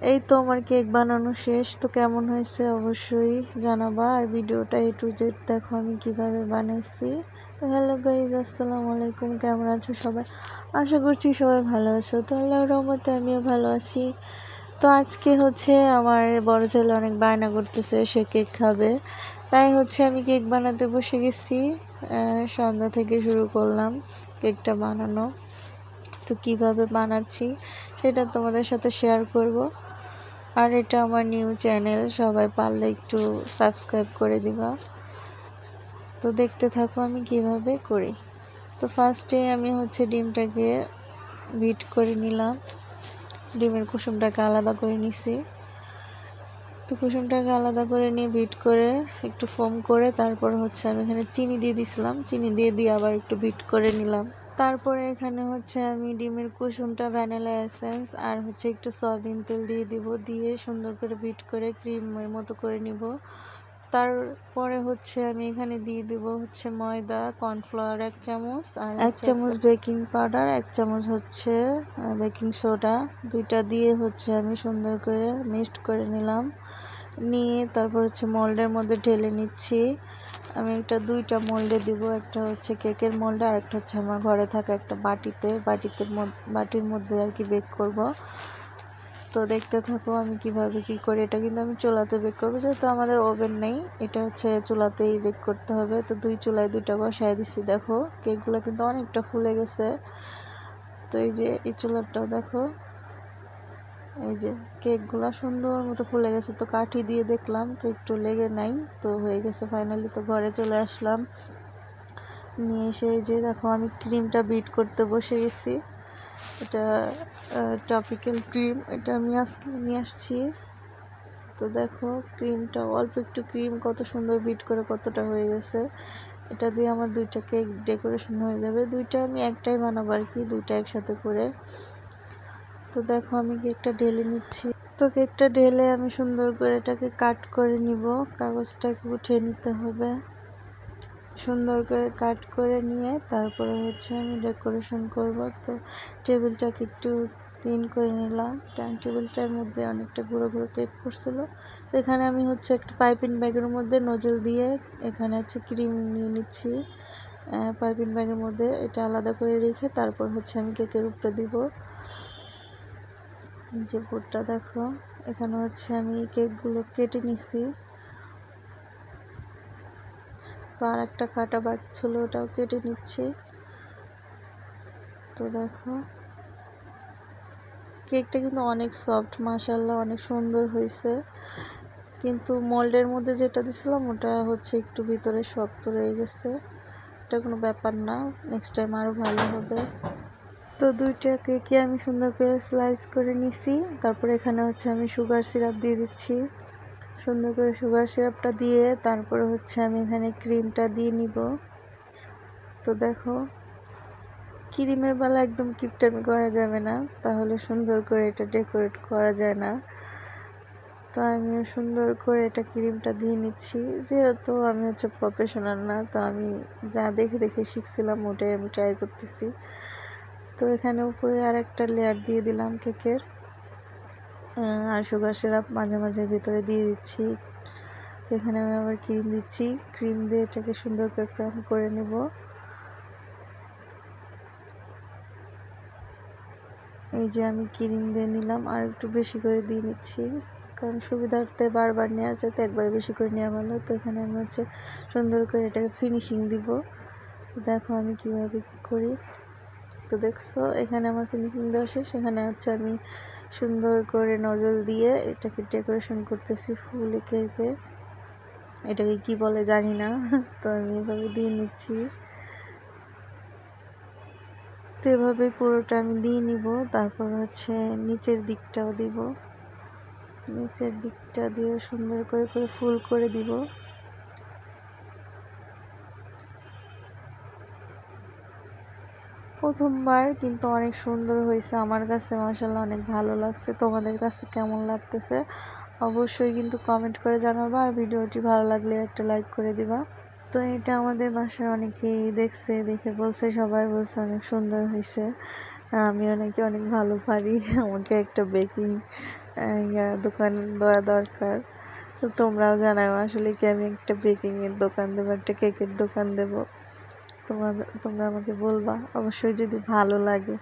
এই তো আমার কেক বানানো শেষ। তো কেমন হয়েছে অবশ্যই জানাবা। আর ভিডিওটা A to Z দেখো আমি কিভাবে বানাইছি। তো হ্যালো গাইজ, আসসালামু আলাইকুম। কেমন আছো সবাই? আশা করছি সবাই ভালো আছো। তো আল্লাহর রহমতে আমিও ভালো আছি। তো আজকে হচ্ছে আমার বড় ছেলে অনেক বায়না করতেছে, সে কেক খাবে। তাই হচ্ছে আমি কেক বানাতে বসে গেছি। সন্ধ্যা থেকে শুরু করলাম কেকটা বানানো। তো কিভাবে বানাচ্ছি সেটা তোমাদের সাথে শেয়ার করব। আর এটা আমার নিউ চ্যানেল, সবাই পারলে একটু সাবস্ক্রাইব করে দিবা। তো দেখতে থাকো আমি কিভাবে করি। তো ফার্স্টে আমি হচ্ছে ডিমটাকে বিট করে নিলাম, ডিমের কুসুমটাকে আলাদা করে নিছি। তো কুসুমটাকে আলাদা করে নিয়ে বিট করে একটু ফোম করে তারপর হচ্ছে আমি এখানে চিনি দিয়ে দিছিলাম, চিনি দিয়ে আবার একটু বিট করে নিলাম। তারপরে এখানে হচ্ছে আমি ডিমের কুসুমটা, ভ্যানিলা এসেন্স আর হচ্ছে একটু সয়াবিন তেল দিয়ে দিব, দিয়ে সুন্দর করে বিট করে ক্রিমের মতো করে নিব। তারপরে হচ্ছে আমি এখানে দিয়ে দিব হচ্ছে ময়দা, কর্নফ্লাওয়ার 1 চামচ আর 1 চামচ বেকিং পাউডার, 1 চামচ হচ্ছে বেকিং সোডা। দুইটা দিয়ে হচ্ছে আমি সুন্দর করে মিক্সড করে নিলাম। নিয়ে তারপর হচ্ছে মোল্ডের মধ্যে ঢেলে নিচ্ছি। আমি দুইটা মোল্ডে দিব, একটা হচ্ছে কেকের মোল্ডে আর একটা হচ্ছে আমার ঘরে থাকা একটা বাটির মধ্যে আর কি বেক করব। তো দেখতে থাকো আমি কিভাবে কি করি। এটা কিন্তু আমি চুলাতে বেক করবো, যেহেতু আমাদের ওভেন নেই, এটা হচ্ছে চুলাতেই বেক করতে হবে। তো দুই চুলায় দুইটা বসায় দিচ্ছি। দেখো কেকগুলো কিন্তু অনেকটা ফুলে গেছে। তো এই যে এই চুলাটাও দেখো, এই যে কেকগুলো সুন্দর মতো ফুলে গেছে। তো কাঠি দিয়ে দেখলাম, তো একটু লেগে নাই, তো হয়ে গেছে ফাইনালি। তো ঘরে চলে আসলাম, নিয়ে এসে এই যে দেখো আমি ক্রিমটা বিট করতে বসে গেছি। এটা টপিক্যাল ক্রিম, এটা আমি আজকে নিয়ে আসছি। তো দেখো ক্রিমটা, অল্প একটু ক্রিম কত সুন্দর বিট করে কতটা হয়ে গেছে। এটা দিয়ে আমার দুইটা কেক ডেকোরেশন হয়ে যাবে। দুইটা আমি একটাই বানাবো আর কি, দুইটা একসাথে করে। তো দেখো আমি কেকটা ঢেলে নিচ্ছি। তো কেকটা ঢেলে আমি সুন্দর করে এটাকে কাট করে নিব। কাগজটাকে উঠিয়ে নিতে হবে, সুন্দর করে কাট করে নিয়ে তারপরে হচ্ছে আমি ডেকোরেশন করব। তো টেবিলটাকে একটু ক্লিন করে নিলাম, টাইম টেবিলটার মধ্যে অনেকটা গুঁড়ো গুঁড়ো কেক পড়ছিল। তো এখানে আমি হচ্ছে একটা পাইপিং ব্যাগের মধ্যে নজল দিয়ে এখানে হচ্ছে ক্রিম নিয়ে নিচ্ছি। পাইপিং ব্যাগের মধ্যে এটা আলাদা করে রেখে তারপর হচ্ছে আমি কেকের উপরে দিব। যে বোর্ডটা দেখো, এখানে হচ্ছে আমি কেকগুলো কেটে নিছি। তো আর একটা কাটা বাকি ছিল, ওটাও কেটে নিচ্ছি। তো দেখো কেকটা কিন্তু অনেক সফট, মাশাআল্লাহ অনেক সুন্দর হয়েছে। কিন্তু মোল্ডের মধ্যে যেটা দিছিলাম ওটা হচ্ছে একটু ভিতরে শক্ত রয়ে গেছে। এটা কোনো ব্যাপার না, নেক্সট টাইম আরও ভালো হবে। তো দুইটা কেকই আমি সুন্দর করে স্লাইস করে নিছি। তারপর এখানে হচ্ছে আমি সুগার সিরাপ দিয়ে দিচ্ছি। সুন্দর করে সুগার সিরাপটা দিয়ে তারপরে হচ্ছে আমি এখানে ক্রিমটা দিয়ে নিব। তো দেখো ক্রিমের বেলা একদম কিপটামি করা যাবে না, তাহলে সুন্দর করে এটা ডেকোরেট করা যায় না। তো আমিও সুন্দর করে এটা ক্রিমটা দিয়ে নিচ্ছি। যেহেতু আমি হচ্ছে প্রফেশনাল না, তো আমি যা দেখে দেখে শিখছিলাম ওটাই আমি ট্রাই করতেছি। তো এখানে উপরে আর একটা লেয়ার দিয়ে দিলাম কেকের, আর সুগার সিরাপ মাঝে মাঝে ভিতরে দিয়ে দিচ্ছি। তো এখানে আমি আবার ক্রিম দিচ্ছি, ক্রিম দিয়ে এটাকে সুন্দর করে ক্রাম করে নেব। এই যে আমি ক্রিম দিয়ে নিলাম, আর একটু বেশি করে দিয়ে নিচ্ছি, কারণ সুবিধার্থে বারবার নেওয়ার চাইতে একবার বেশি করে নেওয়া ভালো। তো এখানে আমি হচ্ছে সুন্দর করে এটাকে ফিনিশিং দিব। দেখো আমি কীভাবে করি। তো দেখছো এখানে আমার ফিনিশিং দেওয়া শেষ। এখানে হচ্ছে আমি সুন্দর করে নজল দিয়ে এটাকে ডেকোরেশন করতেছি ফুল কেকে। এটাকে কি বলে জানি না, তো আমি এভাবে দিয়ে নিচ্ছি। তো এভাবে পুরোটা আমি দিয়ে নিব। তারপর হচ্ছে নিচের দিকটাও দিব, নিচের দিকটা দিয়ে সুন্দর করে করে ফুল করে দিব। প্রথমবার কিন্তু অনেক সুন্দর হয়েছে, আমার কাছে মাশাআল্লাহ অনেক ভালো লাগছে। তোমাদের কাছে কেমন লাগতেছে অবশ্যই কিন্তু কমেন্ট করে জানাবা। আর ভিডিওটি ভালো লাগলে একটা লাইক করে দিবা। তো এটা আমাদের বাসার অনেকেই দেখছে, দেখে বলছে, সবাই বলছে অনেক সুন্দর হয়েছে। আমিও নাকি অনেক ভালো পারি, আমাকে একটা বেকিং দোকান দেওয়া দরকার। তো তোমরাও জানাও আসলে কি আমি একটা বেকিংয়ের দোকান দেবো, একটা কেকের দোকান দেবো। তোমরা আমাকে বলবা অবশ্যই, যদি ভালো লাগে